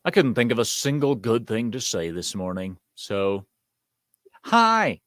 I couldn't think of a single good thing to say this morning. So, hi.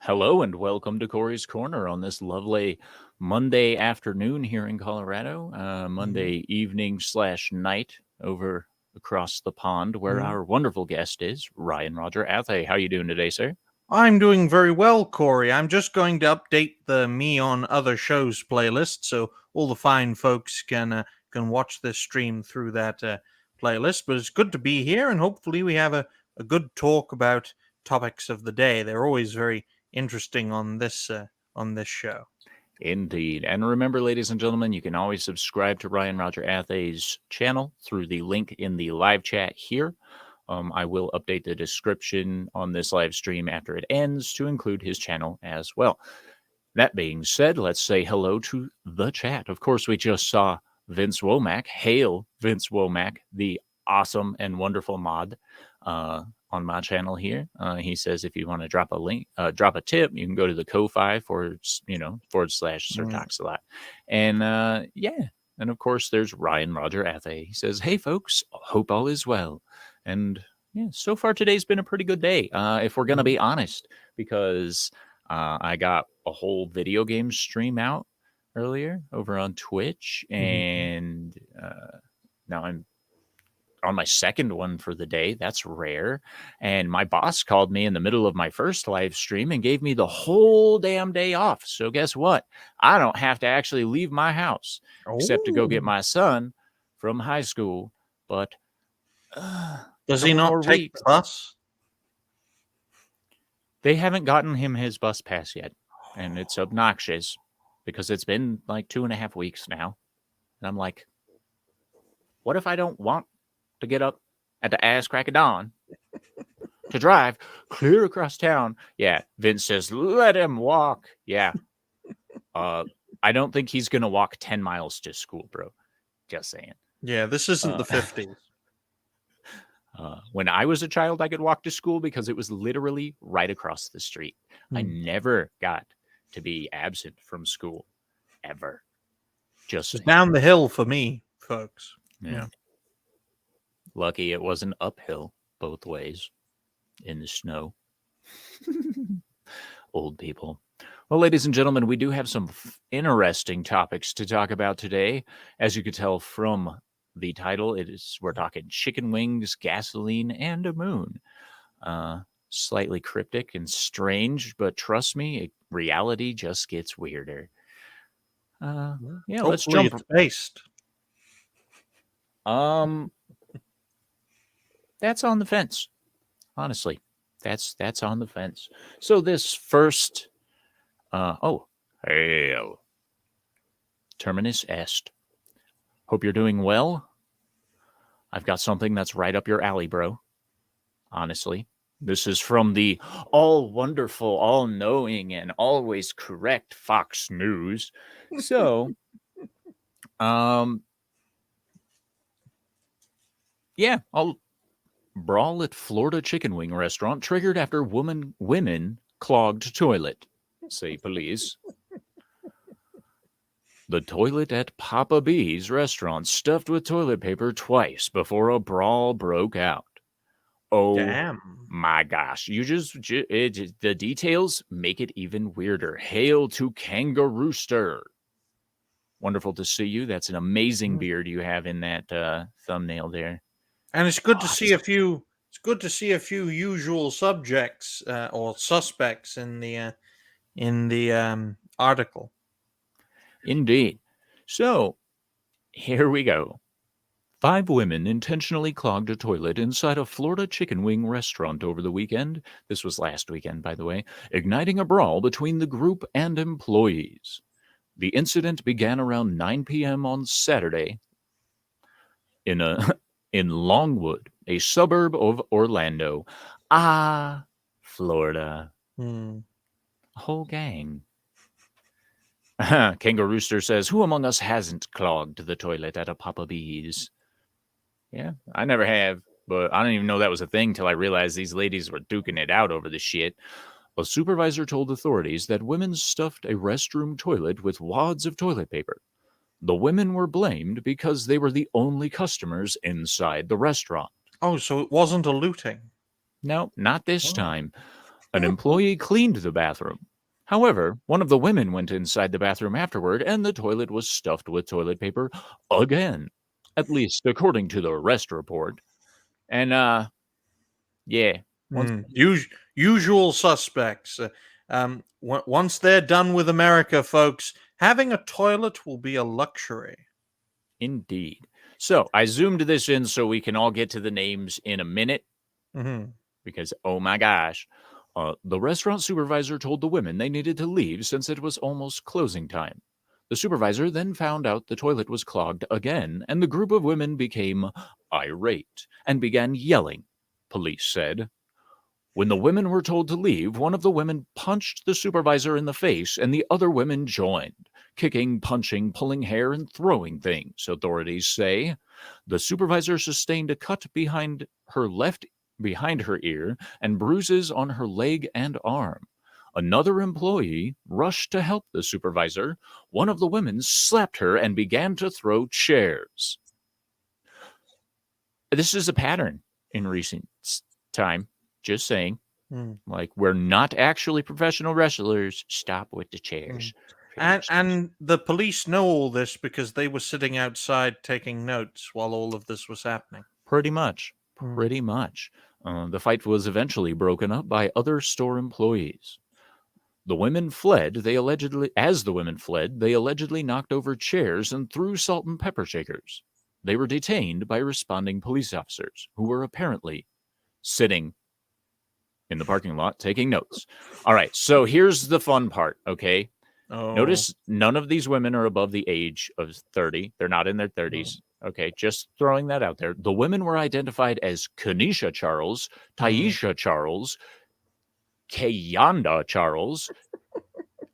Hello and welcome to Cory's Corner on this lovely Monday afternoon here in Colorado, Monday evening / night over across the pond where our wonderful guest is, Ryan Roger Athay. How you doing today, sir? I'm doing very well, Cory. I'm just going to update the Me on Other Shows playlist so all the fine folks can watch this stream through that playlist. But it's good to be here, and hopefully we have a good talk about topics of the day. They're always very interesting on this show. Indeed. And remember, ladies and gentlemen, you can always subscribe to Ryan Roger Athay's channel through the link in the live chat here. I will update the description on this live stream after it ends to include his channel as well. That being said, let's say hello to the chat. Of course, we just saw Vince Womack. Hail, Vince Womack, the awesome and wonderful mod on my channel here. He says if you want to drop a link, drop a tip, you can go to the Ko-Fi / Sir Talks a Lot. And yeah. And of course, there's Ryan Roger Athay. He says, hey, folks, hope all is well. And yeah, so far today's been a pretty good day, if we're going to be honest, because I got a whole video game stream out earlier over on Twitch, and now I'm on my second one for the day. That's rare. And my boss called me in the middle of my first live stream and gave me the whole damn day off. So guess what? I don't have to actually leave my house except to go get my son from high school. But does he not take the bus? They haven't gotten him his bus pass yet. And it's obnoxious because it's been like 2.5 weeks now. And I'm like, what if I don't want to get up at the ass crack of dawn to drive clear across town? Yeah, Vince says, let him walk. Yeah. I don't think he's going to walk 10 miles to school, bro. Just saying. Yeah, this isn't the 50s. When I was a child, I could walk to school because it was literally right across the street. I never got to be absent from school, ever. Just down the hill for me, folks. Yeah. Lucky it wasn't uphill both ways in the snow. Old people. Well, ladies and gentlemen, we do have some interesting topics to talk about today. As you could tell from the title, we're talking chicken wings, gasoline, and a moon. Slightly cryptic and strange, but trust me, reality just gets weirder. Yeah, hopefully let's jump. It's based. That's on the fence. Honestly, that's on the fence. So this first, hail, terminus est. Hope you're doing well. I've got something that's right up your alley, bro. Honestly, this is from the all-wonderful, all-knowing, and always correct Fox News. So, yeah, brawl at Florida chicken wing restaurant triggered after women clogged toilet, say police. The toilet at Papa B's restaurant stuffed with toilet paper twice before a brawl broke out. Oh, damn. My gosh. The details make it even weirder. Hail to Kangarooster. Wonderful to see you. That's an amazing beard you have in that thumbnail there. And it's good to see a few. It's good to see a few usual subjects or suspects in the article. Indeed. So, here we go. 5 women intentionally clogged a toilet inside a Florida chicken wing restaurant over the weekend. This was last weekend, by the way, igniting a brawl between the group and employees. The incident began around 9 p.m. on Saturday in Longwood, a suburb of Orlando. Florida. A whole gang. Kangaroo Rooster says, "Who among us hasn't clogged the toilet at a Papa B's?" Yeah, I never have, but I didn't even know that was a thing till I realized these ladies were duking it out over the shit. A supervisor told authorities that women stuffed a restroom toilet with wads of toilet paper. The women were blamed because they were the only customers inside the restaurant. Oh, so it wasn't a looting. No, not this Oh. time. An employee cleaned the bathroom. However, one of the women went inside the bathroom afterward and the toilet was stuffed with toilet paper again. At least according to the arrest report. And yeah. Once Usual suspects. Once they're done with America, folks, having a toilet will be a luxury. Indeed. So I zoomed this in so we can all get to the names in a minute Mm-hmm. because, oh my gosh. The restaurant supervisor told the women they needed to leave since it was almost closing time. The supervisor then found out the toilet was clogged again, and the group of women became irate and began yelling, police said. When the women were told to leave, one of the women punched the supervisor in the face, and the other women joined, kicking, punching, pulling hair, and throwing things, authorities say. The supervisor sustained a cut behind her ear and bruises on her leg and arm. Another employee rushed to help the supervisor. One of the women slapped her and began to throw chairs. This is a pattern in recent time. Just saying. Like, we're not actually professional wrestlers. Stop with the chairs. And the police know all this because they were sitting outside taking notes while all of this was happening. Pretty much. Pretty much. The fight was eventually broken up by other store employees. The women fled. As the women fled, they allegedly knocked over chairs and threw salt and pepper shakers. They were detained by responding police officers who were apparently sitting in the parking lot taking notes. All right, so here's the fun part, okay? Oh. Notice none of these women are above the age of 30. They're not in their 30s. Okay, just throwing that out there. The women were identified as Kanisha Charles, Taisha Charles, Kayanda Charles.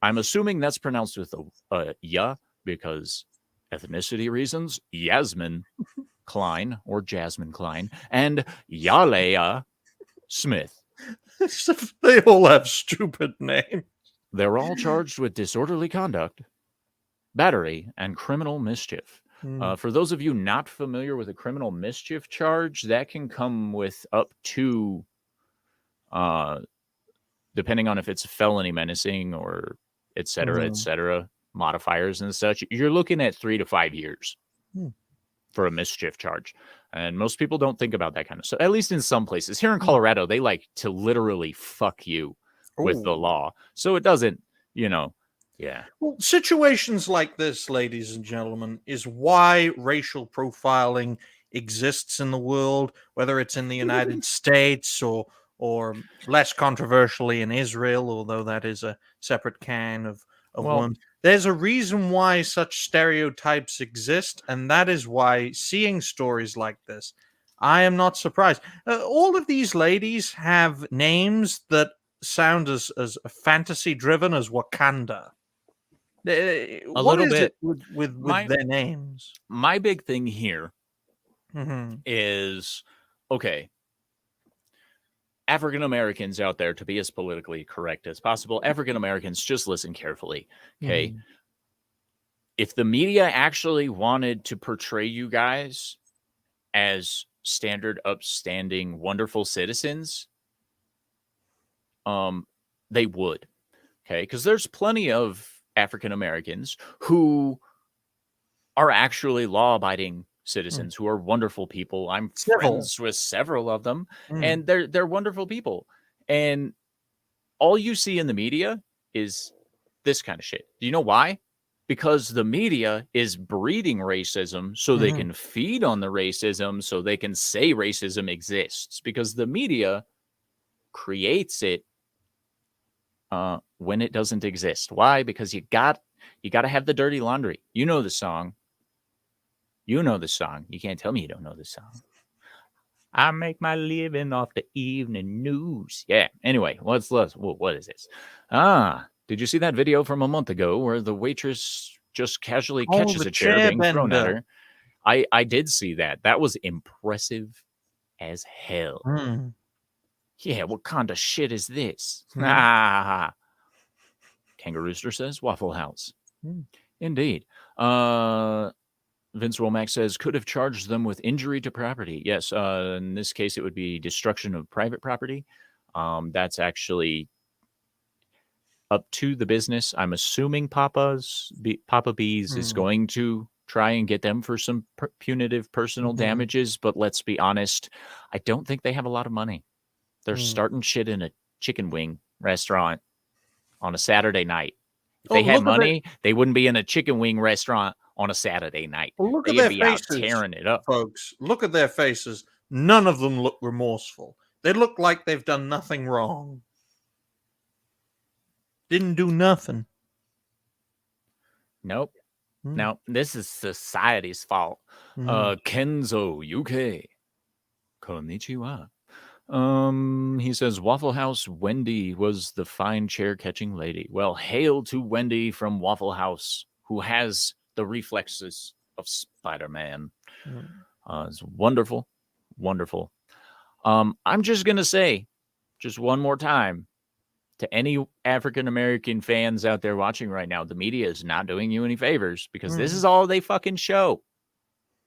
I'm assuming that's pronounced with a ya because ethnicity reasons. Yasmin Klein or Jasmine Klein and Yalea Smith. They all have stupid names. They're all charged with disorderly conduct, battery, and criminal mischief. For those of you not familiar with a criminal mischief charge, that can come with up to, depending on if it's felony menacing or et cetera, modifiers and such, you're looking at 3 to 5 years for a mischief charge. And most people don't think about that kind of stuff, at least in some places. Here in Colorado, they like to literally fuck you with the law. So it doesn't, yeah. Well, situations like this, ladies and gentlemen, is why racial profiling exists in the world, whether it's in the United States or less controversially in Israel, although that is a separate can of worms. There's a reason why such stereotypes exist, and that is why seeing stories like this, I am not surprised. All of these ladies have names that sound as fantasy driven as Wakanda. What is it with their names? My big thing here is, okay, African Americans out there, to be as politically correct as possible, African Americans, just listen carefully, okay? If the media actually wanted to portray you guys as standard, upstanding, wonderful citizens, they would, okay? Because there's plenty of African Americans who are actually law-abiding citizens who are wonderful people. I'm friends with several of them, and they're wonderful people. And all you see in the media is this kind of shit. Do you know why? Because the media is breeding racism so they can feed on the racism, so they can say racism exists, because the media creates it when it doesn't exist. Why? Because you got to have the dirty laundry. You know the song. You know the song. You can't tell me you don't know the song. I make my living off the evening news. Yeah. Anyway, what is this? Did you see that video from a month ago where the waitress just casually Oh, catches the a chair chair being thrown at bender. her? I did see that. That was impressive as hell. Mm. Yeah, what kind of shit is this? Mm. Kangarooster says Waffle House. Mm. Indeed. Vince Womack says could have charged them with injury to property. Yes, in this case, it would be destruction of private property. That's actually up to the business. I'm assuming Papa Bees is Mm. going to try and get them for some punitive personal Mhm. damages, but let's be honest, I don't think they have a lot of money. They're Mm. starting shit in a chicken wing restaurant on a Saturday night. If Oh, they had look at money, they wouldn't be in a chicken wing restaurant on a Saturday night. They'd their be out faces, tearing it up. folks. Look at their faces. None of them look remorseful. They look like they've done nothing wrong. Didn't do nothing. Nope. Mm. Now, this is society's fault. Kenzo UK. Konnichiwa. He says Waffle House Wendy was the fine chair catching lady. Well, hail to Wendy from Waffle House, who has the reflexes of Spider-Man. It's wonderful, wonderful. I'm just gonna say, just one more time, to any African American fans out there watching right now, the media is not doing you any favors because this is all they fucking show.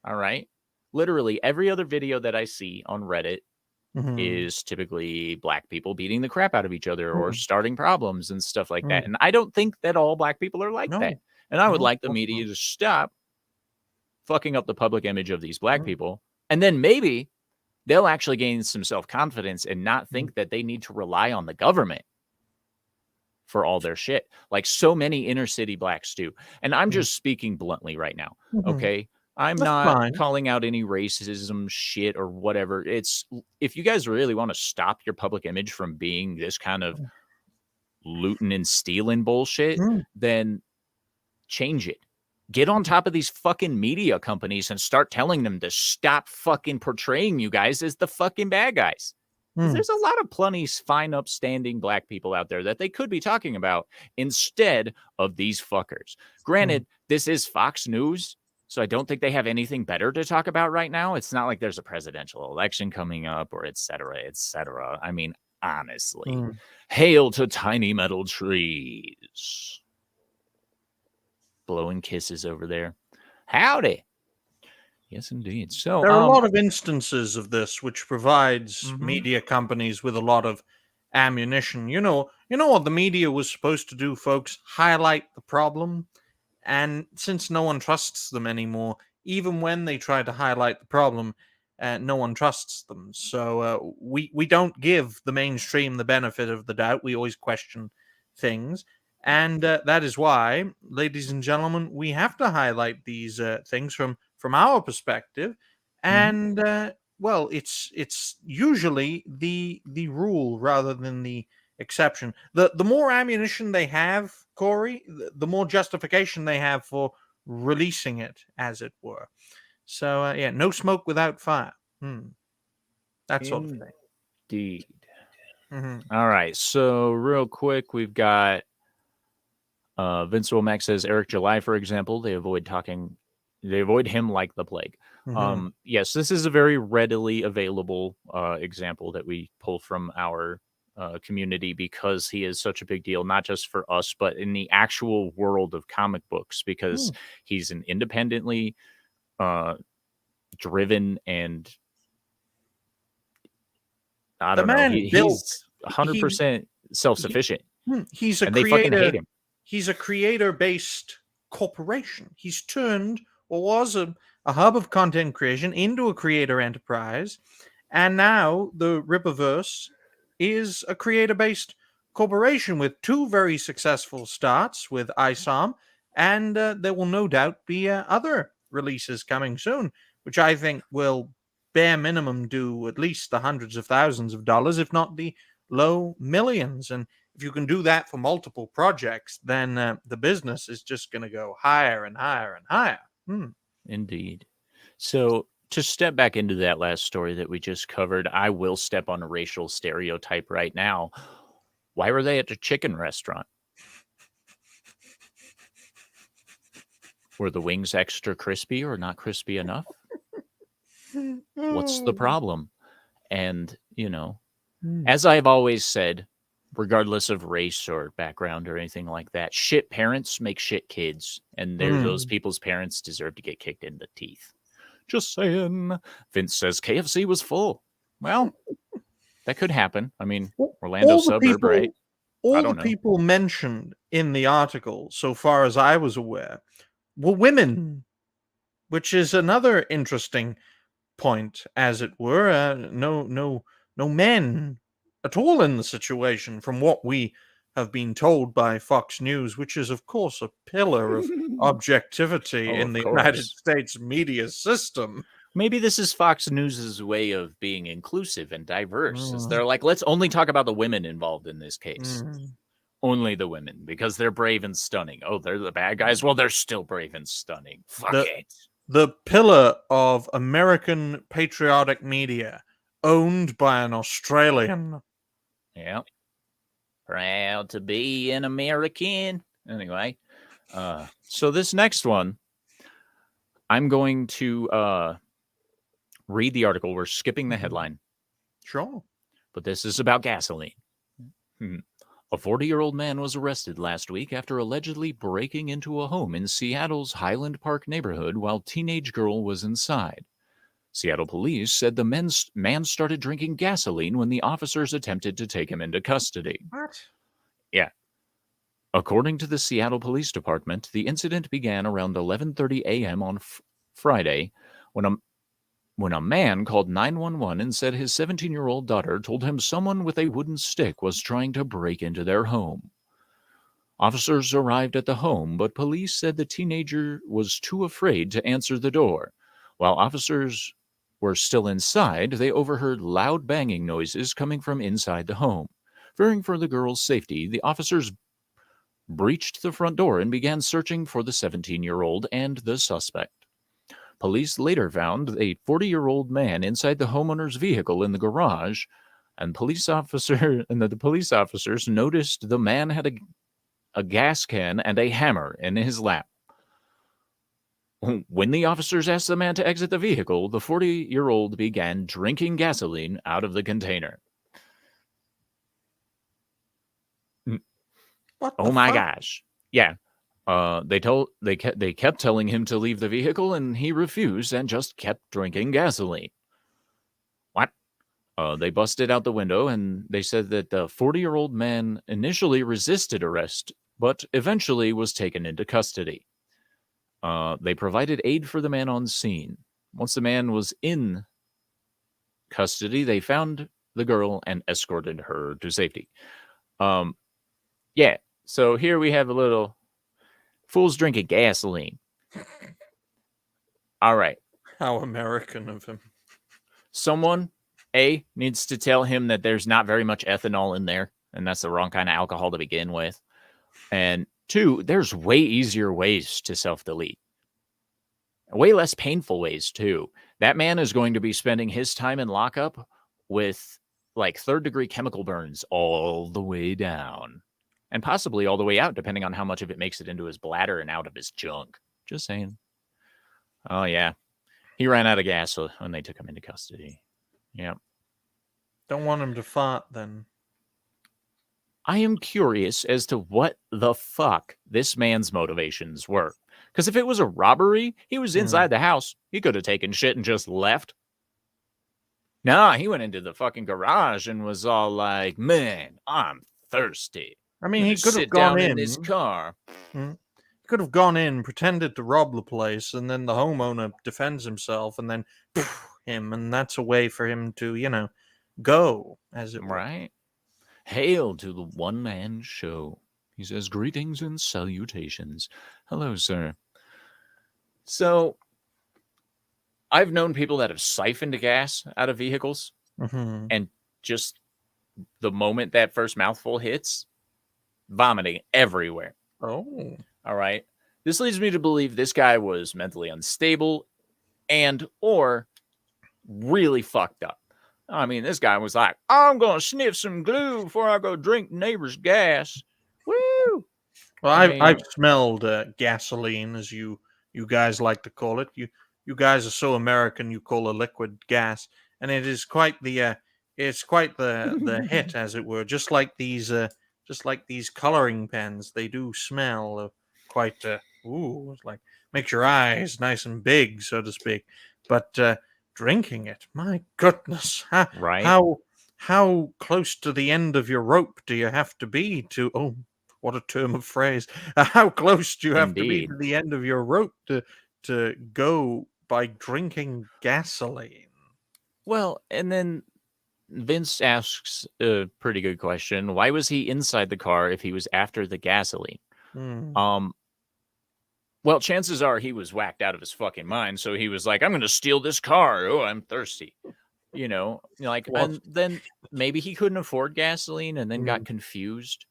All right, literally every other video that I see on Reddit is typically black people beating the crap out of each other or starting problems and stuff like that. And I don't think that all black people are like that. No, And I would no, like the of course media not. to stop fucking up the public image of these black people. And then maybe they'll actually gain some self-confidence and not think that they need to rely on the government for all their shit, like so many inner city blacks do. And I'm just speaking bluntly right now. Okay. I'm That's not fine. calling out any racism shit or whatever. It's if you guys really want to stop your public image from being this kind of looting and stealing bullshit, then change it. Get on top of these fucking media companies and start telling them to stop fucking portraying you guys as the fucking bad guys. Because there's a lot of plenty fine, upstanding black people out there that they could be talking about instead of these fuckers. Granted, this is Fox News, so I don't think they have anything better to talk about right now. It's not like there's a presidential election coming up or et cetera, et cetera. I mean, honestly, hail to tiny metal trees. Blowing kisses over there. Howdy. Yes, indeed. So There are a lot of instances of this which provides Mhm. media companies with a lot of ammunition. You know what the media was supposed to do, folks? Highlight the problem. And since no one trusts them anymore, even when they try to highlight the problem, no one trusts them. So we don't give the mainstream the benefit of the doubt. We always question things. And that is why, ladies and gentlemen, we have to highlight these things from our perspective. And well, it's usually the rule rather than the exception. The more ammunition they have, Corey, the more justification they have for releasing it, as it were. So yeah, no smoke without fire. That sort of thing. Indeed. Mm-hmm. All right. So real quick, we've got Vince Womack says Eric July, for example, they avoid him like the plague. Mm-hmm. Yes, this is a very readily available example that we pull from our community because he is such a big deal, not just for us, but in the actual world of comic books, because he's an independently driven and I The don't know, man built. he's He 100% self-sufficient he's a and they fucking hate creator. him. He's a creator-based corporation. He's turned what was a hub of content creation into a creator enterprise, and now the Rippaverse is a creator-based corporation with two very successful starts with ISOM, and there will no doubt be other releases coming soon, which I think will bare minimum do at least the hundreds of thousands of dollars, if not the low millions. And if you can do that for multiple projects, then the business is just going to go higher and higher and higher. Indeed. So to step back into that last story that we just covered, I will step on a racial stereotype right now. Why were they at a chicken restaurant? Were the wings extra crispy or not crispy enough? What's the problem? And, as I've always said, regardless of race or background or anything like that, shit parents make shit kids. And those people's parents deserve to get kicked in the teeth. Just saying. Vince says KFC was full. Well, that could happen. I mean, Orlando all the suburb, people, right? I all the don't know. people mentioned in the article, so far as I was aware, were women, which is another interesting point, as it were. No men at all in the situation, from what we have been told by Fox News, which is, of course, a pillar of objectivity Oh, in of the United course. States media system. Maybe this is Fox News's way of being inclusive and diverse. Is Mm, they're like, let's only talk about the women involved in this case. mm. Only the women, because they're brave and stunning. Oh, they're the bad guys? Well, they're still brave and stunning. Fuck The it. the pillar of American patriotic media, owned by an Australian. Yeah. Proud to be an American. Anyway, so this next one, I'm going to read the article. We're skipping the headline. Sure. But this is about gasoline. A 40-year-old man was arrested last week after allegedly breaking into a home in Seattle's Highland Park neighborhood while teenage girl was inside. Seattle police said the man started drinking gasoline when the officers attempted to take him into custody. What? Yeah. According to the Seattle Police Department, the incident began around 11:30 a.m. on Friday when a man called 911 and said his 17-year-old daughter told him someone with a wooden stick was trying to break into their home. Officers arrived at the home, but police said the teenager was too afraid to answer the door. While officers were still inside, they overheard loud banging noises coming from inside the home. Fearing for the girl's safety, the officers breached the front door and began searching for the 17-year-old and the suspect. Police later found a 40-year-old man inside the homeowner's vehicle in the garage, and the police officers noticed the man had a gas can and a hammer in his lap. When the officers asked the man to exit the vehicle, the 40-year-old began drinking gasoline out of the container. What the Oh my fuck? gosh. Yeah. They kept telling him to leave the vehicle, and he refused and just kept drinking gasoline. What? They busted out the window, and they said that the 40-year-old man initially resisted arrest, but eventually was taken into custody. They provided aid for the man on scene. Once the man was in custody, they found the girl and escorted her to safety. Yeah. So here we have a little fools drinking gasoline. All right. How American of him. Someone, A, needs to tell him that there's not very much ethanol in there, and that's the wrong kind of alcohol to begin with. And 2, there's way easier ways to self-delete. Way less painful ways, too. That man is going to be spending his time in lockup with, like, third-degree chemical burns all the way down. And possibly all the way out, depending on how much of it makes it into his bladder and out of his junk. Just saying. Oh, yeah. He ran out of gas when they took him into custody. Yep. Don't want him to fart, then. I am curious as to what the fuck this man's motivations were. Because if it was a robbery, he was inside the house. He could have taken shit and just left. Nah, he went into the fucking garage and was all like, man, I'm thirsty. I mean, he could have sit gone down in. in this car. He could have gone in, pretended to rob the place, and then the homeowner defends himself, and then him, and that's a way for him to, go, as it were. Right? Hail to the one-man show. He says, greetings and salutations. Hello, sir. So, I've known people that have siphoned gas out of vehicles, and just the moment that first mouthful hits, vomiting everywhere. Oh. All right. This leads me to believe this guy was mentally unstable and or really fucked up. I mean, this guy was like, I'm going to sniff some glue before I go drink neighbor's gas. Woo! Well, I've smelled gasoline, as you you guys like to call it. You guys are so American. You call a liquid gas, and it is quite the hit, as it were. Just like these coloring pens, they do smell quite ooh, it's like makes your eyes nice and big, so to speak. But drinking it, my goodness, Right? how how close to the end of your rope do you have to be to? Oh, what a term of phrase! How close do you have to be Indeed. to the end of your rope to go by drinking gasoline? Well, and then Vince asks a pretty good question. Why was he inside the car if he was after the gasoline? Hmm. Um, well, chances are he was whacked out of his fucking mind. So he was like, I'm going to steal this car. Oh, I'm thirsty. Like, What? and then maybe he couldn't afford gasoline and then Hmm. got confused.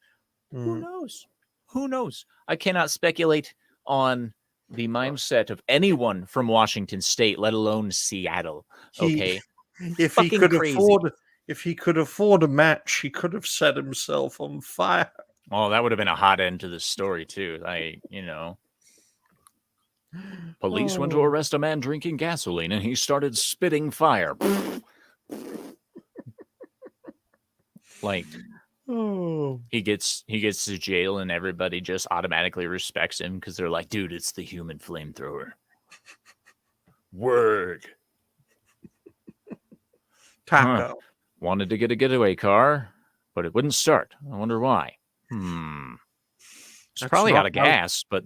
Who Hmm. knows? Who knows? I cannot speculate on the mindset of anyone from Washington State, let alone Seattle. He, Okay. if he Fucking could crazy. afford a match, he could have set himself on fire. Oh, that would have been a hot end to the story, too. Police went to Oh, arrest a man drinking gasoline and he started spitting fire. Like, oh. he gets to jail and everybody just automatically respects him because they're like, dude, it's the human flamethrower. Word. Huh. Taco. Wanted to get a getaway car, but it wouldn't start. I wonder why. It's That's probably out not of how. gas, but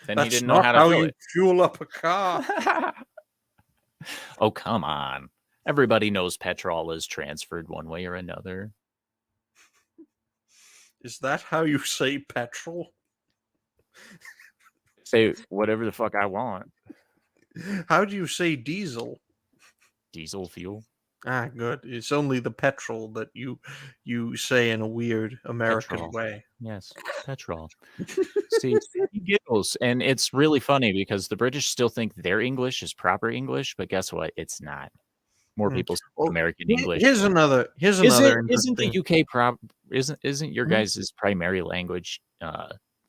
then he That's didn't know not how to how fill you it. fuel up a car. Oh, come on. Everybody knows petrol is transferred one way or another. Is that how you say petrol? Say whatever the fuck I want. How do you say diesel? Diesel fuel. Ah, good. It's only the petrol that you say in a weird American Petrol. way. Yes, petrol. See, he giggles, and it's really funny because the British still think their English is proper English, but guess what? It's not. More Hmm. people speak Well, American English. here's Isn't another isn't the interesting. UK isn't your Hmm? guys' primary language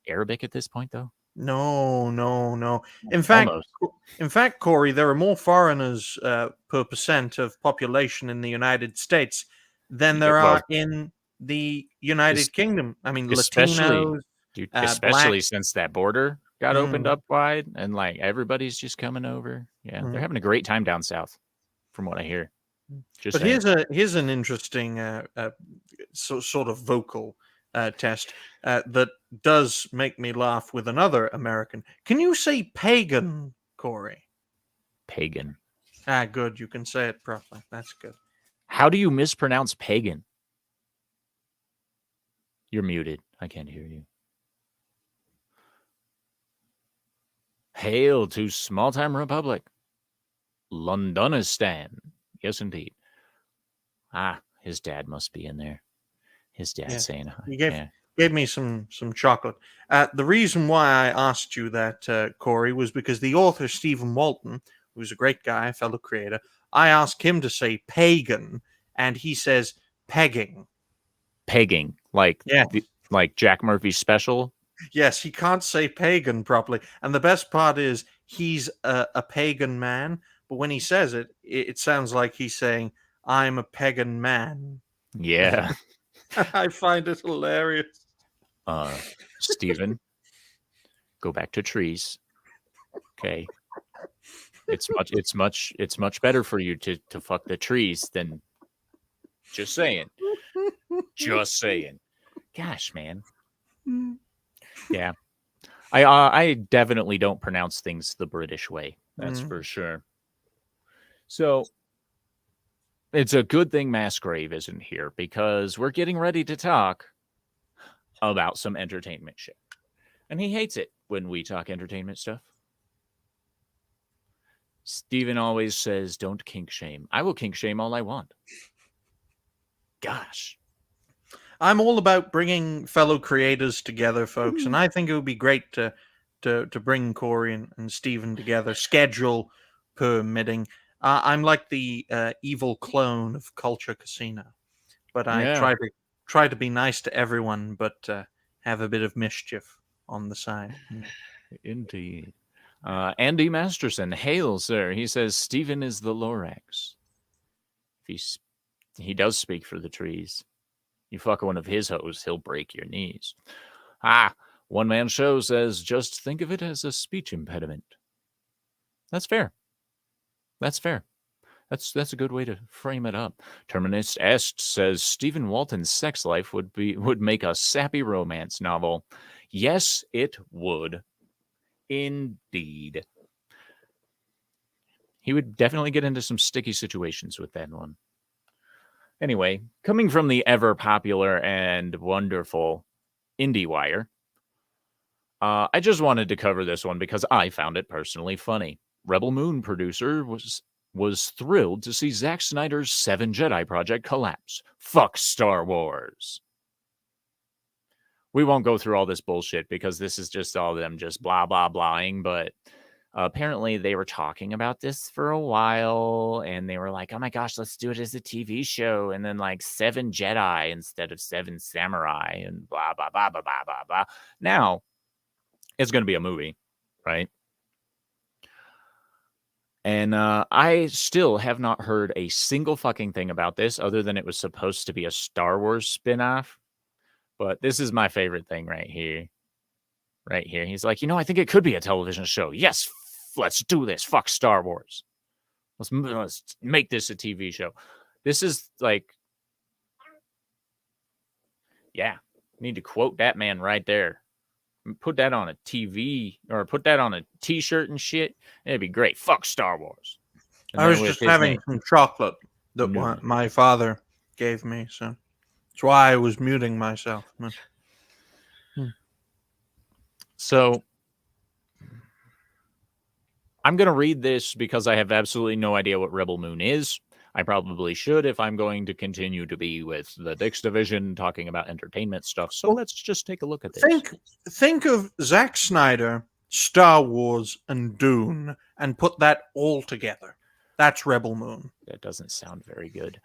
Arabic at this point though? No, no, no. In fact, Almost. Corey, there are more foreigners per percent of population in the United States than Yeah, there well, are in the United Kingdom. I mean, especially Latinos, dude, black. especially since that border got opened Mm, up wide and like everybody's just coming over. Yeah, they're mm. having a great time down south from what I hear. Just But saying. here's an interesting sort of vocal test that does make me laugh with another American. Can you say pagan, Corey? Pagan. Ah, good. You can say it properly. That's good. How do you mispronounce pagan? You're muted. I can't hear you. Hail to small time republic. Londonistan. Yes, indeed. Ah, his dad must be in there. His dad Yeah, saying hi. you Yeah. gave me some chocolate. The reason why I asked you that, Corey, was because the author Stephen Walton, who's a great guy, a fellow creator, I asked him to say pagan, and he says pegging. Pegging. Like Yeah, like Jack Murphy's special. yes, he can't say pagan properly, and the best part is he's a pagan man, but when he says it, it sounds like he's saying, "I'm a pagan man." Yeah. I find it hilarious. Steven, go back to trees. Okay. It's much better for you to fuck the trees than just saying. Just saying. Gosh, man. Yeah. I definitely don't pronounce things the British way. That's Mm. for sure. So it's a good thing Massgrave isn't here because we're getting ready to talk about some entertainment shit. And he hates it when we talk entertainment stuff. Steven always says, don't kink shame. I will kink shame all I want. Gosh. I'm all about bringing fellow creators together, folks, and I think it would be great to bring Corey and Stephen together, schedule permitting. I'm like the evil clone of Culture Casino, but I Yeah, try to be nice to everyone, but have a bit of mischief on the side. indeed. Andy Masterson, hail, sir. He says Stephen is the Lorax. He does speak for the trees. You fuck one of his hoes, he'll break your knees. One man show says just think of it as a speech impediment. That's fair. That's fair. That's a good way to frame it up. Terminus Est says Stephen Walton's sex life would make a sappy romance novel. Yes, it would. Indeed. He would definitely get into some sticky situations with that one. Anyway, coming from the ever popular and wonderful IndieWire, I just wanted to cover this one because I found it personally funny. Rebel Moon producer was thrilled to see Zack Snyder's Seven Jedi project collapse. Fuck Star Wars. We won't go through all this bullshit because this is just all them just blah, blah, blahing, but apparently they were talking about this for a while and they were like, oh my gosh, let's do it as a TV show. And then like Seven Jedi instead of Seven Samurai and blah, blah, blah, blah, blah, blah, blah. Now, it's going to be a movie, right? And I still have not heard a single fucking thing about this other than it was supposed to be a Star Wars spinoff. But this is my favorite thing right here. Right here. He's like, I think it could be a television show. Yes, let's do this. Fuck Star Wars. Let's make this a TV show. This is like, yeah, need to quote that man right there. Put that on a TV or put that on a T-shirt and shit. It'd be great. Fuck Star Wars. I was just having some chocolate that my father gave me, so that's why I was muting myself. So I'm going to read this because I have absolutely no idea what Rebel Moon is. I probably should if I'm going to continue to be with the Dix Division talking about entertainment stuff. So let's just take a look at this. Think of Zack Snyder, Star Wars, and Dune, and put that all together. That's Rebel Moon. That doesn't sound very good.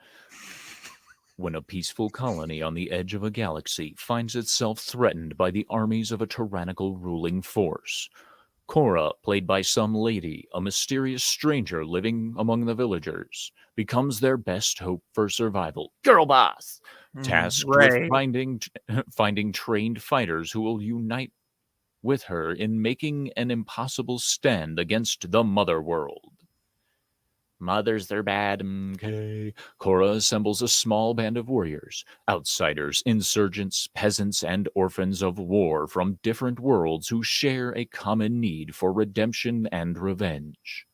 When a peaceful colony on the edge of a galaxy finds itself threatened by the armies of a tyrannical ruling force, Cora, played by some lady, a mysterious stranger living among the villagers, becomes their best hope for survival. Girl boss! Tasked with finding trained fighters who will unite with her in making an impossible stand against the Mother World. Mothers, they're bad. Okay. Cora assembles a small band of warriors, outsiders, insurgents, peasants, and orphans of war from different worlds who share a common need for redemption and revenge.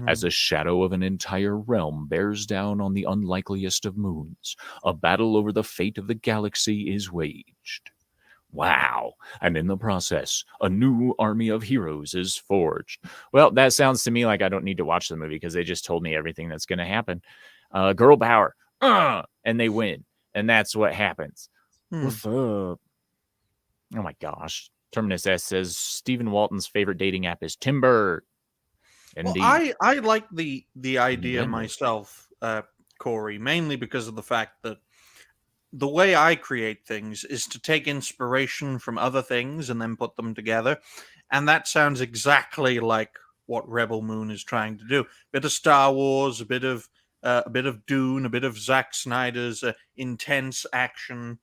As a shadow of an entire realm bears down on the unlikeliest of moons, a battle over the fate of the galaxy is waged. Wow. And in the process, a new army of heroes is forged. Well, that sounds to me like I don't need to watch the movie because they just told me everything that's going to happen. Girl power. And they win. And that's what happens. What's up? Oh my gosh. Terminus S says Stephen Walton's favorite dating app is Timber. Indeed. Well, I like the idea myself, Cory, mainly because of the fact that the way I create things is to take inspiration from other things and then put them together. And that sounds exactly like what Rebel Moon is trying to do. A bit of Star Wars, a bit of Dune, a bit of Zack Snyder's intense action.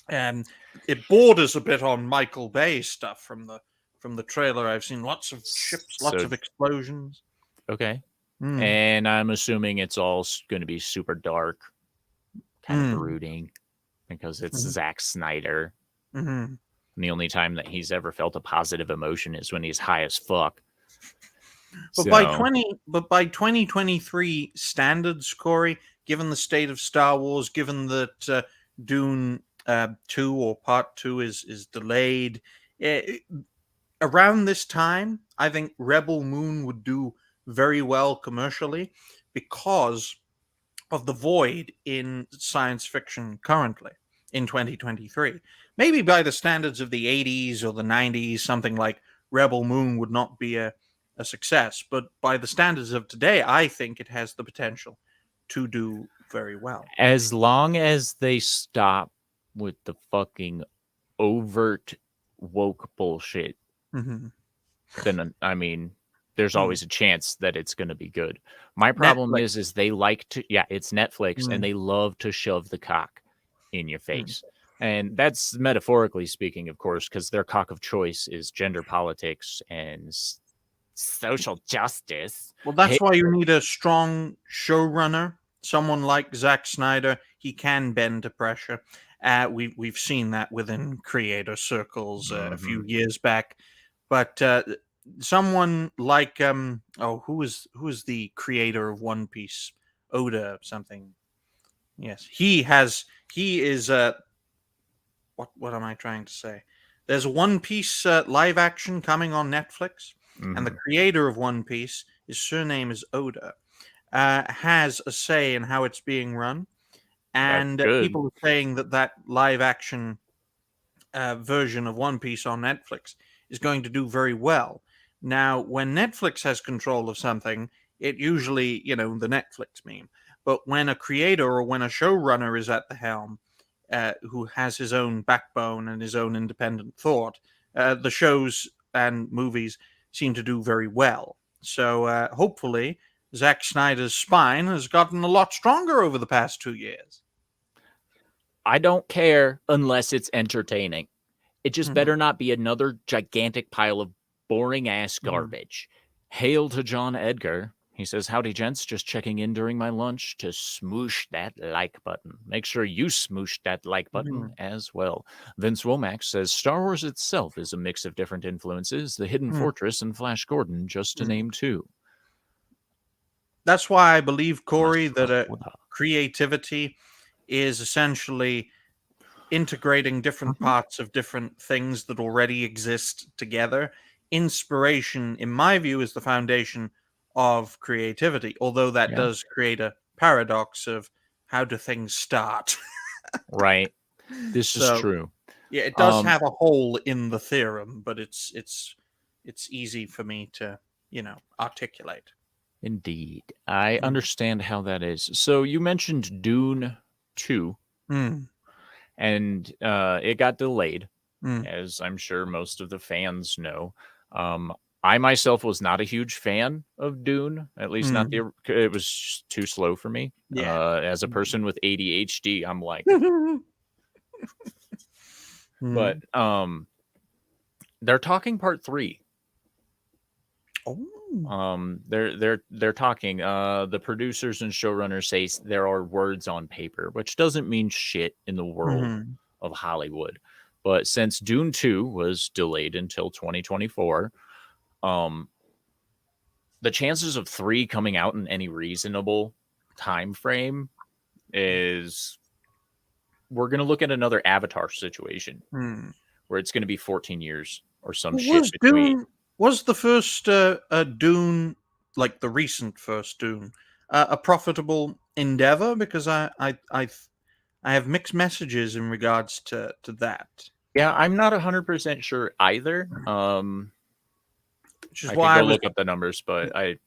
And it borders a bit on Michael Bay stuff from the trailer. I've seen lots of ships, lots of explosions. Okay. And I'm assuming it's all going to be super dark. Kind of brooding because it's Zack Snyder. And the only time that he's ever felt a positive emotion is when he's high as fuck. But by 2023 standards, Cory, given the state of Star Wars, given that Dune 2 or Part 2 is delayed, around this time, I think Rebel Moon would do very well commercially because of the void in science fiction currently in 2023. Maybe by the standards of the 80s or the 90s, something like Rebel Moon would not be a success. But by the standards of today, I think it has the potential to do very well. As long as they stop with the fucking overt woke bullshit, then, I mean, there's Mm. always a chance that it's going to be good. My problem Netflix. is they like to, yeah, it's Netflix, and Mm. they love to shove the cock in your Mm. face. And that's metaphorically speaking, of course, because their cock of choice is gender politics and social justice. Well, Hey, that's why you need a strong showrunner, someone like Zack Snyder. He can bend to pressure. We've seen that within creator circles a few mhm, years back. But someone like who is the creator of One Piece? Oda something. Yes, he is what am I trying to say? There's a One Piece live action coming on Netflix, and the mhm. creator of One Piece, his surname is Oda, has a say in how it's being run, That's and good. people are saying that that live action version of One Piece on Netflix is going to do very well. Now, when Netflix has control of something, it usually, the Netflix meme. But when a creator or when a showrunner is at the helm, who has his own backbone and his own independent thought, the shows and movies seem to do very well. So hopefully, Zack Snyder's spine has gotten a lot stronger over the past 2 years. I don't care unless it's entertaining. It just Mhm. better not be another gigantic pile of boring ass Mhm. garbage. Hail to John Edgar. He says, "Howdy, gents. Just checking in during my lunch to smoosh that like button. Make sure you smoosh that like button Mhm. as well." Vince Womack says, "Star Wars itself is a mix of different influences, The Hidden Mhm. Fortress and Flash Gordon, just to Mhm. name two." That's why I believe, Corey, that Masahura. creativity is essentially integrating different Mhm. parts of different things that already exist together. Inspiration, in my view, is the foundation of creativity, although that Yeah, does create a paradox of how do things start. right. This is So true. yeah, it does Um, have a hole in the theorem, but it's easy for me to articulate. Indeed. I Mm. understand how that is. So you mentioned Dune 2, Mm. and it got delayed, Mm. as I'm sure most of the fans know. I myself was not a huge fan of Dune, at least not Mm. the. It was just too slow for me. Yeah. As a person with ADHD, I'm like, but Mm. they're talking part three. Oh. They're talking. The producers and showrunners say there are words on paper, which doesn't mean shit in the world Mhm. of Hollywood. But since Dune 2 was delayed until 2024, um, the chances of 3 coming out in any reasonable time frame is we're going to look at another Avatar situation Hmm. where it's going to be 14 years or some shit Was between. Dune was the first Dune, like the recent first Dune, a profitable endeavor? Because I have mixed messages in regards to that, Yeah, I'm not 100% sure either. which is I could why I go was. look up the numbers, but I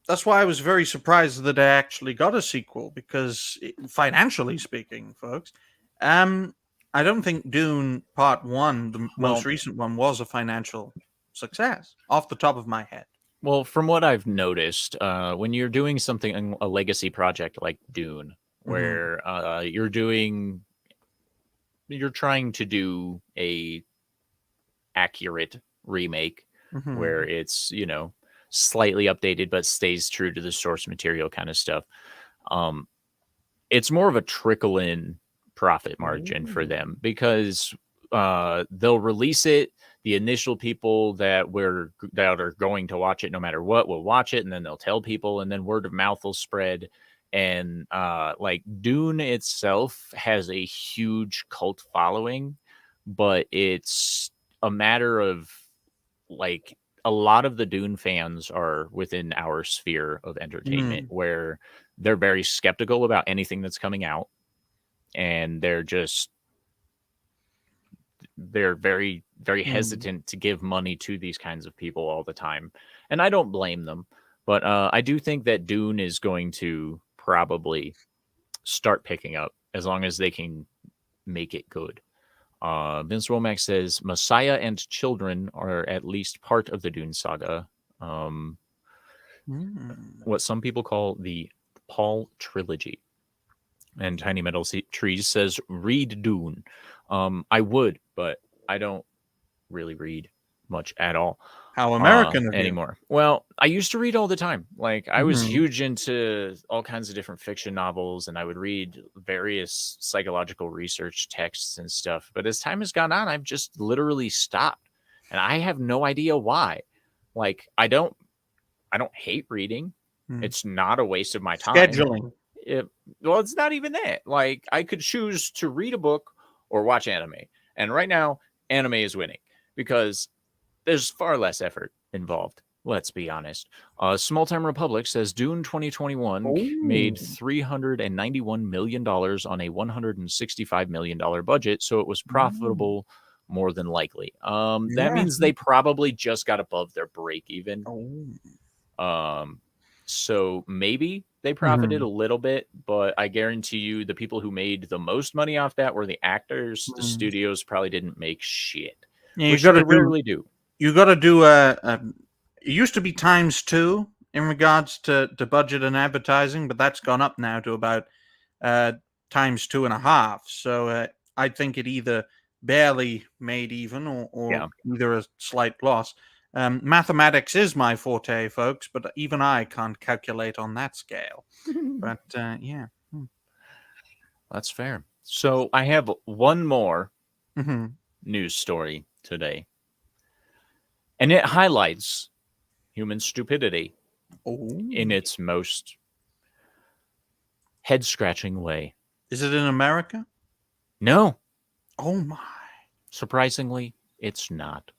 That's why I was very surprised that I actually got a sequel because, financially speaking, folks, um, I don't think Dune Part One, the most well, recent one, was a financial success off the top of my head. from what I've noticed, when you're doing something, a legacy project like Dune, Hmm. where you're trying to do a accurate remake, where Hmm. it's slightly updated but stays true to the source material kind of stuff. Um, it's more of a trickle in profit margin for Ooh. them because they'll release it. The initial people that are going to watch it no matter what will watch it, and then they'll tell people, and then word of mouth will spread. And like Dune itself has a huge cult following, but it's a matter of like a lot of the Dune fans are within our sphere of entertainment Mm. where they're very skeptical about anything that's coming out, and they're very very Mm. hesitant to give money to these kinds of people all the time, and I don't blame them. But I do think that Dune is going to probably start picking up as long as they can make it good. Vince Romack says Messiah and children are at least part of the Dune saga. Um, Mm. what some people call the Paul trilogy. And Tiny Metal Trees says, read Dune. I would, but I don't really read much at all How American of you. anymore. Well, I used to read all the time. Like, I was Mhm. huge into all kinds of different fiction novels, and I would read various psychological research texts and stuff. But as time has gone on, I've just literally stopped. And I have no idea why. Like, I don't hate reading. Mm. It's not a waste of my time. Scheduling. It, well, it's not even that. Like, I could choose to read a book or watch anime. And right now, anime is winning because there's far less effort involved. Let's be honest. Small Time Republic says Dune 2021 made Oh. $391 million on a $165 million budget, so it was Mm. profitable more than likely. That Yeah. means they probably just got above their break even. Oh. So maybe they profited a Mhm. little bit, but I guarantee you the people who made the most money off that were the actors. The Mm. studios probably didn't make shit, Yeah, which they rarely do. you got to do a. It used to be times two in regards to budget and advertising, but that's gone up now to about uh, times two and a half. So I think it either barely made even or Yeah. either a slight loss. Mathematics is my forte, folks, but even I can't calculate on that scale. But yeah. That's fair. So I have one more Mm-hmm. news story today, and it highlights human stupidity in Oh, its most head scratching way. is it in America? No, Oh my. surprisingly, it's not.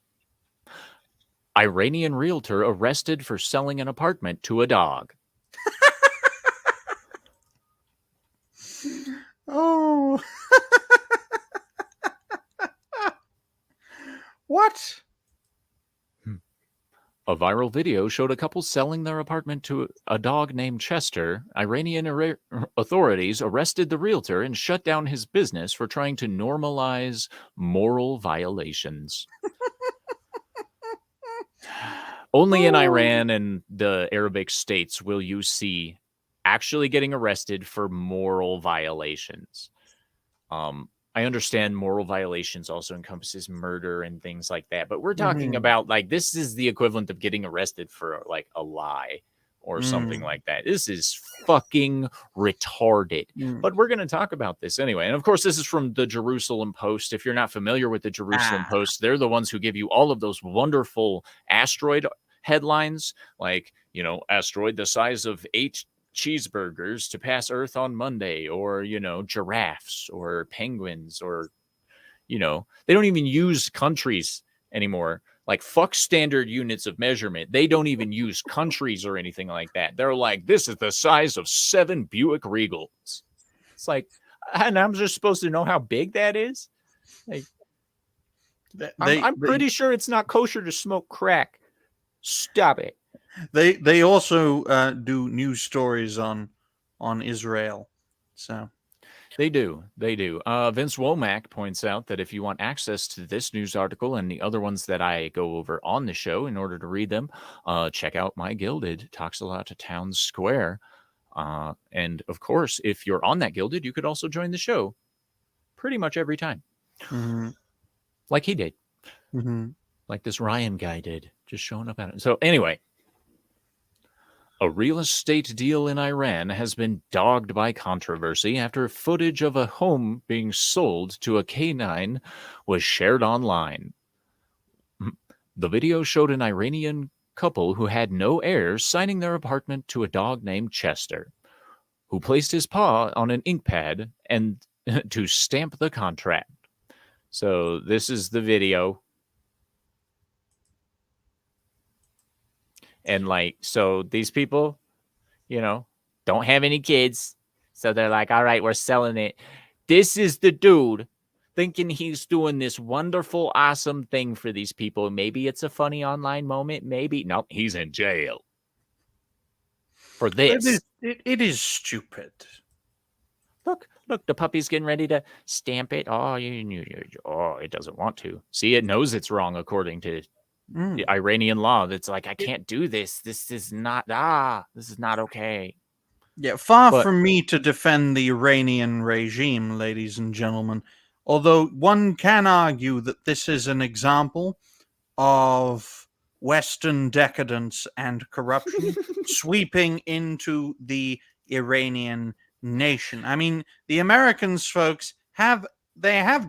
Iranian realtor arrested for selling an apartment to a dog. Oh, what? A viral video showed a couple selling their apartment to a dog named Chester. Iranian authorities arrested the realtor and shut down his business for trying to normalize moral violations. Only in Oh. Iran and the Arabic states will you see actually getting arrested for moral violations. I understand moral violations also encompasses murder and things like that, but we're talking Mhm. about like this is the equivalent of getting arrested for like a lie or something Mm. like that. This is fucking retarded. Mm. But we're going to talk about this anyway. And of course, this is from the Jerusalem Post. If you're not familiar with the Jerusalem Ah. Post, they're the ones who give you all of those wonderful asteroid headlines, like, asteroid the size of 8 cheeseburgers to pass Earth on Monday, or, giraffes or penguins, or, they don't even use countries anymore. Like, fuck standard units of measurement. They don't even use countries or anything like that. They're like, this is the size of 7 Buick Regals. It's like, and I'm just supposed to know how big that is? Like, I'm They pretty sure it's not kosher to smoke crack. Stop it. they also do news stories on Israel. So. They do. They do. Vince Womack points out that if you want access to this news article and the other ones that I go over on the show in order to read them, check out My Gilded. Talks a lot to Town Square. And of course, if you're on that Gilded, you could also join the show pretty much every time, Mhm. like he did, Mhm. like this Ryan guy did, just showing up at it. So, anyway, a real estate deal in Iran has been dogged by controversy after footage of a home being sold to a canine was shared online. The video showed an Iranian couple who had no heirs signing their apartment to a dog named Chester, who placed his paw on an ink pad and to stamp the contract. So this is the video. And so these people, don't have any kids. So they're like, all right, we're selling it. This is the dude thinking he's doing this wonderful, awesome thing for these people. Maybe it's a funny online moment. Maybe. No, he's in jail for this. It is stupid. Look, the puppy's getting ready to stamp it. Oh, it doesn't want to. See, it knows it's wrong according to Mm. Iranian law that's like, I It- can't do this. This is not okay. yeah, far But from me to defend the Iranian regime, ladies and gentlemen. Although one can argue that this is an example of Western decadence and corruption sweeping into the Iranian nation. I mean, the Americans, folks, have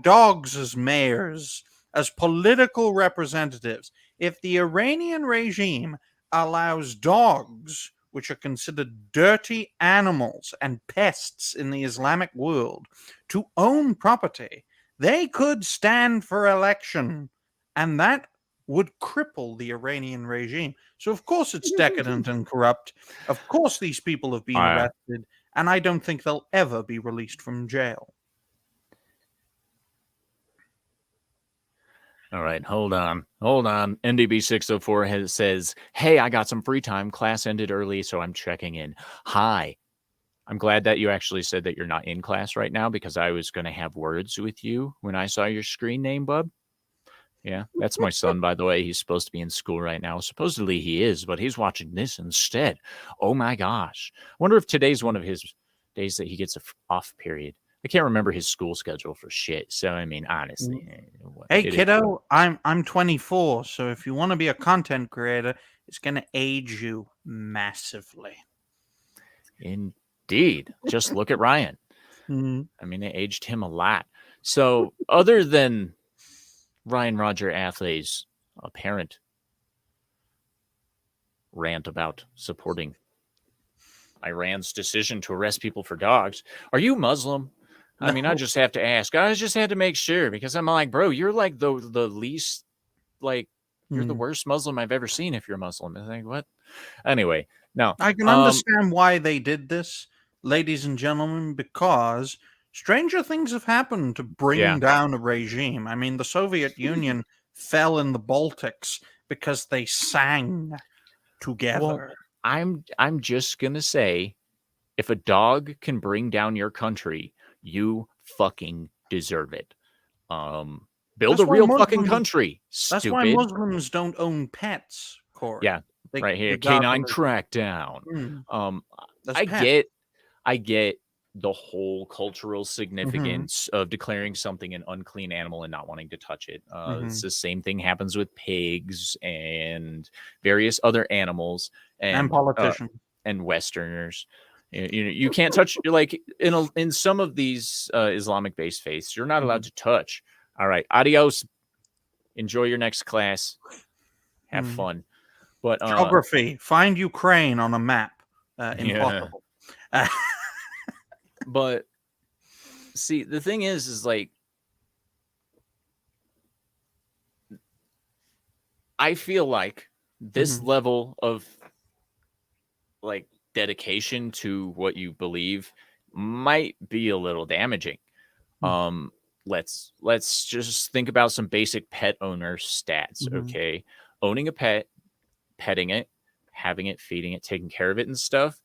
dogs as mayors, as political representatives. If the Iranian regime allows dogs, which are considered dirty animals and pests in the Islamic world, to own property, they could stand for election. And that would cripple the Iranian regime. So, of course, it's decadent and corrupt. Of course, these people have been uh, arrested, and I don't think they'll ever be released from jail. all right, hold on. NDB 604 says, "Hey, I got some free time. Class ended early, so I'm checking in. Hi. I'm glad that you actually said that you're not in class right now because I was going to have words with you when I saw your screen name, bub. Yeah, that's my son, by the way. He's supposed to be in school right now. Supposedly he is, but he's watching this instead. Oh my gosh. I wonder if today's one of his days that he gets a off period. I can't remember his school schedule for shit. So, I mean, honestly, Hey, it is what kiddo, I'm 24, so if you want to be a content creator, it's going to age you massively. Indeed. Just look at Ryan. Mm. I mean, it aged him a lot. So, other than Ryan Roger Athle's apparent rant about supporting Iran's decision to arrest people for dogs, are you Muslim? I mean, I just have to ask. I just had to make sure because I'm like, bro, you're like the least, like, you're the worst Muslim I've ever seen if you're Muslim. I think, what? Anyway, no. I can understand why they did this, ladies and gentlemen, because stranger things have happened to bring Yeah. down a regime. I mean, the Soviet Union fell in the Baltics because they sang together. Well, I'm just gonna say, if a dog can bring down your country, you fucking deserve it. Build That's a why real fucking Muslims. country, That's why stupid. Muslims don't own pets, Corey. Yeah, They right here, regard them canine as crackdown. mm, Um, as I pets. get the whole cultural Mm-hmm, significance of declaring something an unclean animal and not wanting to touch it. mm-hmm. It's the same thing happens with pigs and various other animals And and politicians. Westerners. You can't touch, like, in some of these Islamic based faiths. You're not allowed Mm-hmm. to touch. All right, adios. Enjoy your next class. Have Mm. fun. But Geography. Find Ukraine on a map. yeah. Impossible. But see, the thing is like, I feel like this Mhm, level of, like, dedication to what you believe might be a little damaging. mm, Um, let's just think about some basic pet owner stats, mhm, okay? Owning a pet, petting it, having it, feeding it, taking care of it and stuff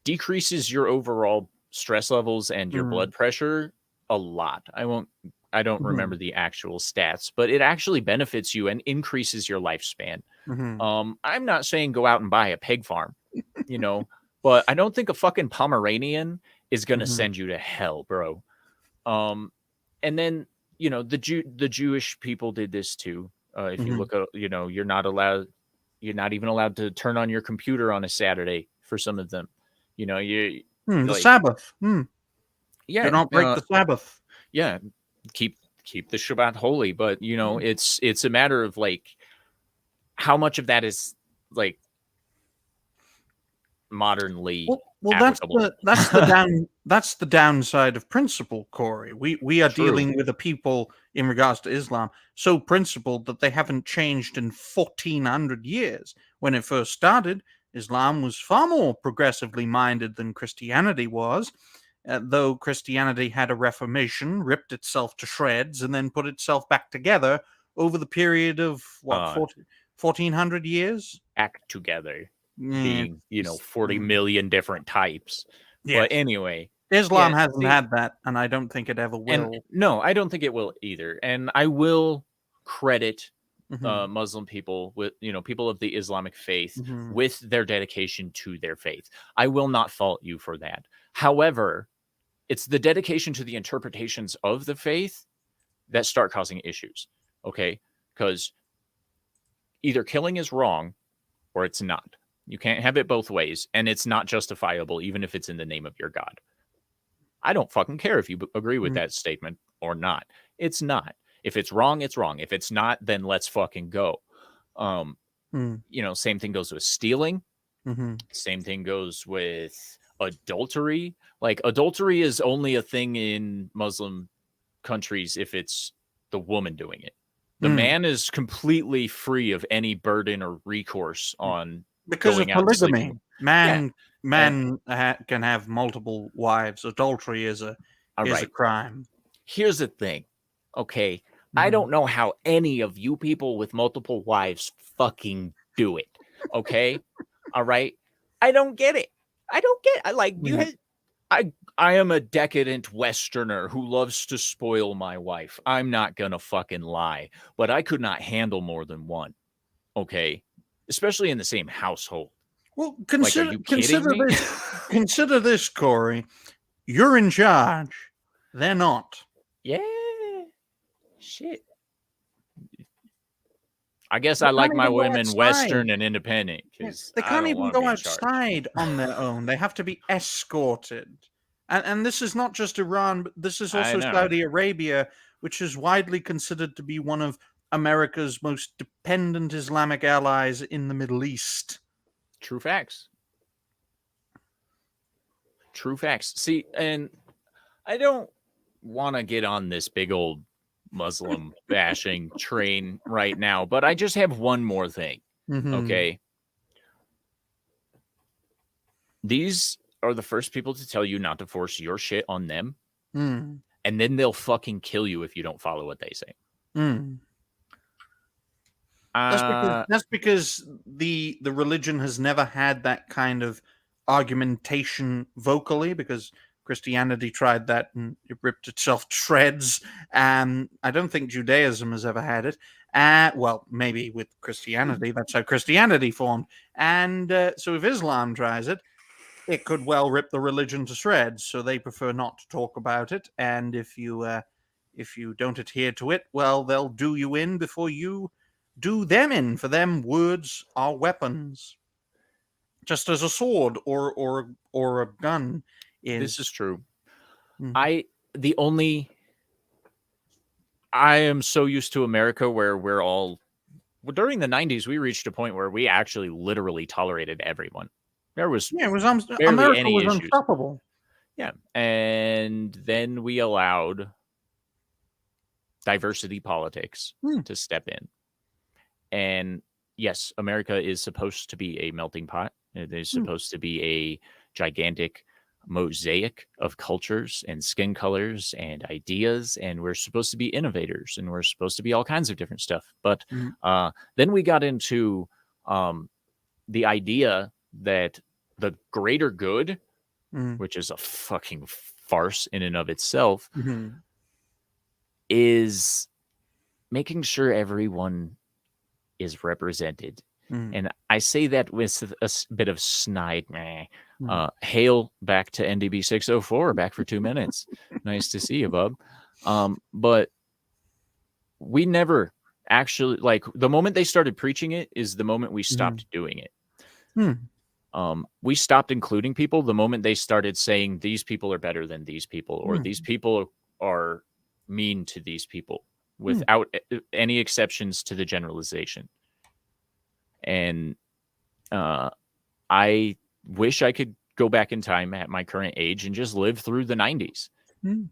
decreases your overall stress levels and your mm, blood pressure a lot. I don't mhm, remember the actual stats, but it actually benefits you and increases your lifespan. mhm, I'm not saying go out and buy a pig farm, you know, but I don't think a fucking Pomeranian is going to mhm, send you to hell, bro. Um, and then, the Jewish people did this too. If you mhm. look at, you're not even allowed to turn on your computer on a Saturday for some of them. You The like, Sabbath. Do yeah, not break the Sabbath. yeah, keep the Shabbat holy, but Mm. it's a matter of, like, how much of that is, like, modernly Well, applicable. that's the downside of principle, Corey. We are True. dealing with a people in regards to Islam so principled that they haven't changed in 1400 years. When it first started, Islam was far more progressively minded than Christianity was. Though Christianity had a reformation, ripped itself to shreds, and then put itself back together over the period of what, Uh, 1400 years? act together, Yeah. being 40 million different types. But Yes. anyway, Islam yeah. hasn't See, had that, and I don't think it ever and will. no, I don't think it will either. And I will credit Muslim people, with people of the Islamic faith, Mm-hmm. with their dedication to their faith. I will not fault you for that. However, it's the dedication to the interpretations of the faith that start causing issues. Okay, because either killing is wrong or it's not. You can't have it both ways, and it's not justifiable, even if it's in the name of your God. I don't fucking care if you agree with that statement or not. It's not. If it's wrong, it's wrong. If it's not, then let's fucking go. Same thing goes with stealing. Mm-hmm. Same thing goes with adultery. Like, adultery is only a thing in Muslim countries if it's the woman doing it. The man is completely free of any burden or recourse on Because of going out and sleeping polygamy. with. Yeah. Man can have multiple wives. Adultery is a All right. crime. Here's the thing. Okay. I don't know how any of you people with multiple wives fucking do it. Okay. All right. I don't get it. I like you had I am a decadent Westerner who loves to spoil my wife. I'm not gonna fucking lie, but I could not handle more than one. Okay, especially in the same household. Well, Like, are you kidding me? consider this, Cory. You're in charge. They're not. Yeah, shit. I guess They I like can't my even go women outside. Western and independent because They I can't don't even want to go be in charge. outside on their own. They have to be escorted. And this is not just Iran, but this is I also know. Saudi Arabia, which is widely considered to be one of America's most dependent Islamic allies in the Middle East. True facts. True facts. See, and I don't want to get on this big old Muslim bashing train right now, but I just have one more thing. Okay. These are the first people to tell you not to force your shit on them. And then they'll fucking kill you if you don't follow what they say. That's because the religion has never had that kind of argumentation vocally, because Christianity tried that and it ripped itself to shreds. I don't think Judaism has ever had it. Well, maybe with Christianity, that's how Christianity formed. And so if Islam tries it, it could well rip the religion to shreds. So they prefer not to talk about it. And if you don't adhere to it, well, they'll do you in before you do them in. For them, words are weapons, just as a sword or a gun is. This is true. I am so used to America where we're all, during the 90s, we reached a point where we actually literally tolerated everyone. There was barely America any was issues. unstoppable. Yeah. And then we allowed diversity politics to step in. And yes, America is supposed to be a melting pot. It is supposed to be a gigantic mosaic of cultures and skin colors and ideas. And we're supposed to be innovators and we're supposed to be all kinds of different stuff. But then we got into the idea that the greater good, which is a fucking farce in and of itself, is making sure everyone is represented. And I say that with a bit of snide. Hail back to NDB 604, back for 2 minutes. Nice to see you, bub. But we never actually, like, the moment they started preaching it is the moment we stopped doing it. We stopped including people the moment they started saying these people are better than these people, or these people are mean to these people, without any exceptions to the generalization. And I wish I could go back in time at my current age and just live through the 90s,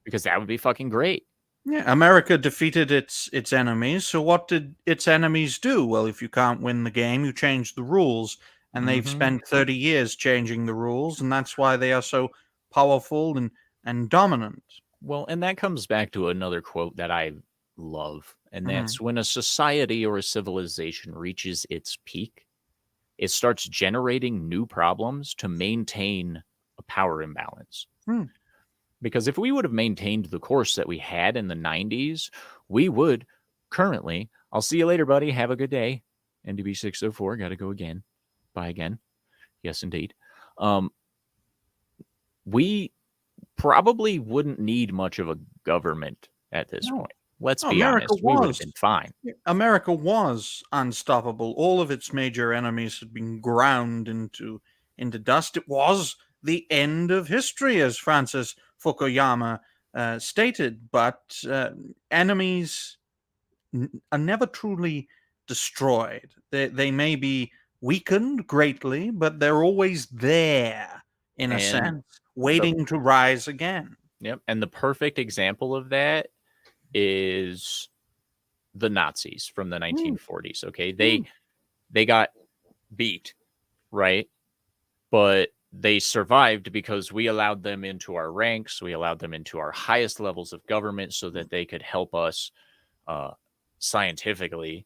because that would be fucking great. Yeah, America defeated its enemies. So what did its enemies do? Well, if you can't win the game, you change the rules. And they've spent 30 years changing the rules, and that's why they are so powerful and dominant. Well, and that comes back to another quote that I love, and that's when a society or a civilization reaches its peak, it starts generating new problems to maintain a power imbalance. Because if we would have maintained the course that we had in the 90s, we would currently, I'll see you later, buddy. Have a good day. NDB604, got to go again. Bye again. Yes, indeed. We probably wouldn't need much of a government at this No. point. Let's Oh, be honest. We would have been fine. America was unstoppable. All of its major enemies had been ground into dust. It was the end of history, as Francis Fukuyama stated. But enemies are never truly destroyed. They may be weakened greatly, but they're always there in a And sense, waiting to rise again. Yep. And the perfect example of that is the Nazis from the 1940s. Okay. They got beat, right? But they survived because we allowed them into our ranks. We allowed them into our highest levels of government so that they could help us scientifically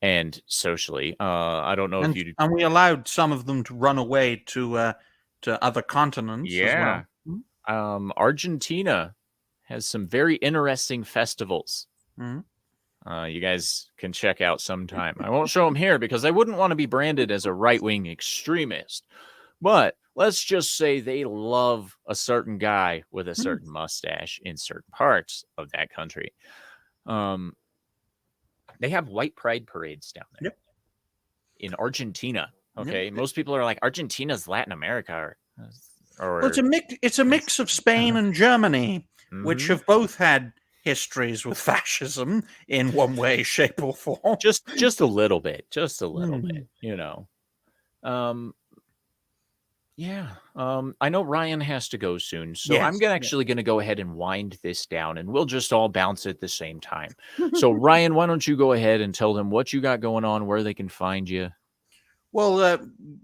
and socially. I don't know if you... And we allowed some of them to run away to other continents as well. Argentina has some very interesting festivals. You guys can check out sometime. I won't show them here because I wouldn't want to be branded as a right-wing extremist. But let's just say they love a certain guy with a certain mustache in certain parts of that country. They have white pride parades down there in Argentina. Okay, most people are like, Argentina's Latin America, or well, it's a mix of Spain and Germany, which have both had histories with fascism in one way, shape, or form. Just a little bit, you know. I know Ryan has to go soon, so I'm actually going to go ahead and wind this down, and we'll just all bounce at the same time. So, Ryan, why don't you go ahead and tell them what you got going on, where they can find you? Well,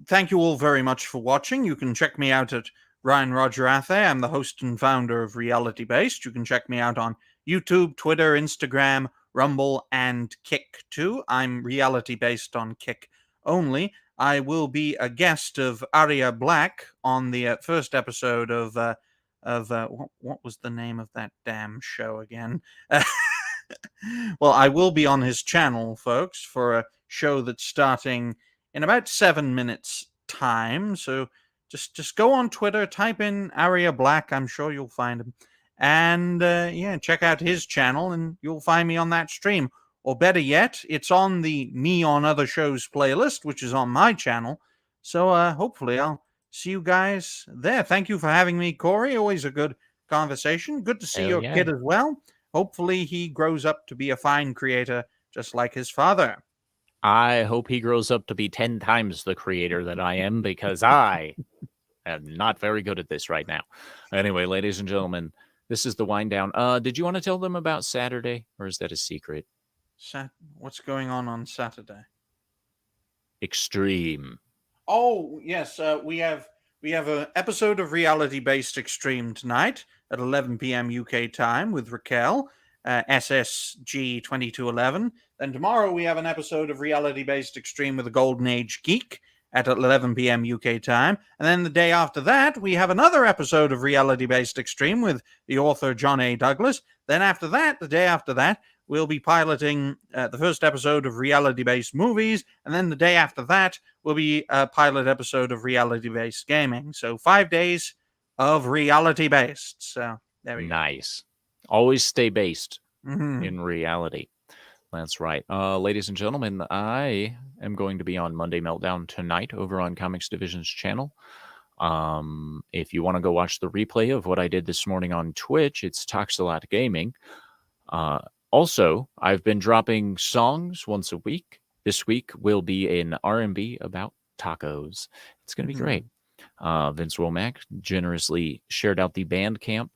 thank you all very much for watching. You can check me out at Ryan Roger Athay. I'm the host and founder of Reality Based. You can check me out on YouTube, Twitter, Instagram, Rumble, and Kick too. I'm Reality Based on Kick only. I will be a guest of Arya Black on the first episode of what was the name of that damn show again? Well, I will be on his channel, folks, for a show that's starting in about 7 minutes time. So just go on Twitter, type in Arya Black. I'm sure you'll find him. And check out his channel and you'll find me on that stream. Or better yet, it's on the Me on Other Shows playlist, which is on my channel. So hopefully I'll see you guys there. Thank you for having me, Cory. Always a good conversation. Good to see your kid as well. Hopefully he grows up to be a fine creator, just like his father. I hope he grows up to be 10 times the creator that I am, because I am not very good at this right now. Anyway, ladies and gentlemen, this is the wind down. Did you want to tell them about Saturday, or is that a secret? What's going on Saturday? Extreme. Oh, yes. We have an episode of Reality Based Extreme tonight at 11 p.m. UK time with Raquel, SSG 2211. Then tomorrow we have an episode of Reality Based Extreme with the Golden Age Geek at 11 p.m. UK time. And then the day after that, we have another episode of Reality Based Extreme with the author John A. Douglas. Then after that, the day after that, we'll be piloting the first episode of Reality Based Movies. And then the day after that will be a pilot episode of Reality Based Gaming. So 5 days of Reality Based. So there we go. Nice. Always stay based in reality. That's right. Ladies and gentlemen, I am going to be on Monday Meltdown tonight over on Comics Division's channel. If you want to go watch the replay of what I did this morning on Twitch, it's Toxalot Gaming. Also, I've been dropping songs once a week. This week will be an R&B about tacos. It's going to be great. Vince Womack generously shared out the Bandcamp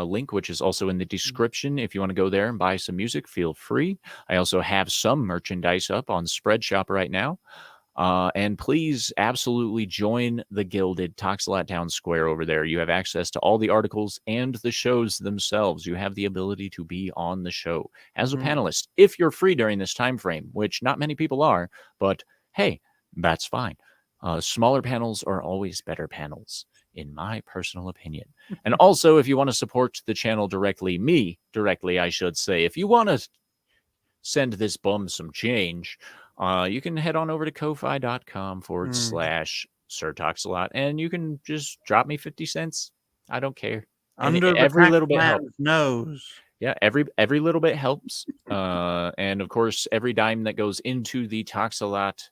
link, which is also in the description. If you want to go there and buy some music, feel free. I also have some merchandise up on Spreadshop right now. And please absolutely join the Gilded Toxalot Town Square over there. You have access to all the articles and the shows themselves. You have the ability to be on the show as a panelist if you're free during this time frame, which not many people are, but hey, that's fine. Smaller panels are always better panels, in my personal opinion. And also, if you want to support the channel directly, me directly, I should say, if you want to send this bum some change, you can head on over to ko-fi.com/Sir Talks a Lot, and you can just drop me 50 cents. I don't care. And Under the every tax little bit helps. man's nose. Yeah, every little bit helps. And of course, every dime that goes into the Talks a Lot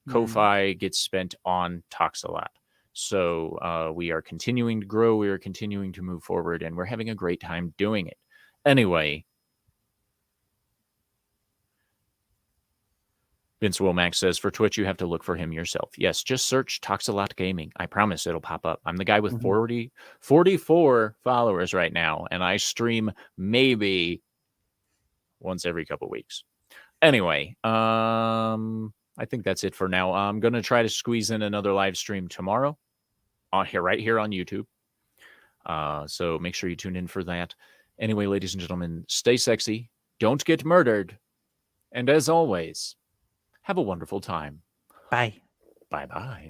Ko-fi gets spent on Talks a Lot. So we are continuing to grow. We are continuing to move forward, and we're having a great time doing it. Anyway, Vince Womack says, for Twitch, you have to look for him yourself. Yes, just search Talks a Lot Gaming. I promise it'll pop up. I'm the guy with 44 followers right now, and I stream maybe once every couple weeks. Anyway, I think that's it for now. I'm going to try to squeeze in another live stream tomorrow right here on YouTube. So make sure you tune in for that. Anyway, ladies and gentlemen, stay sexy. Don't get murdered. And as always, have a wonderful time. Bye. Bye-bye.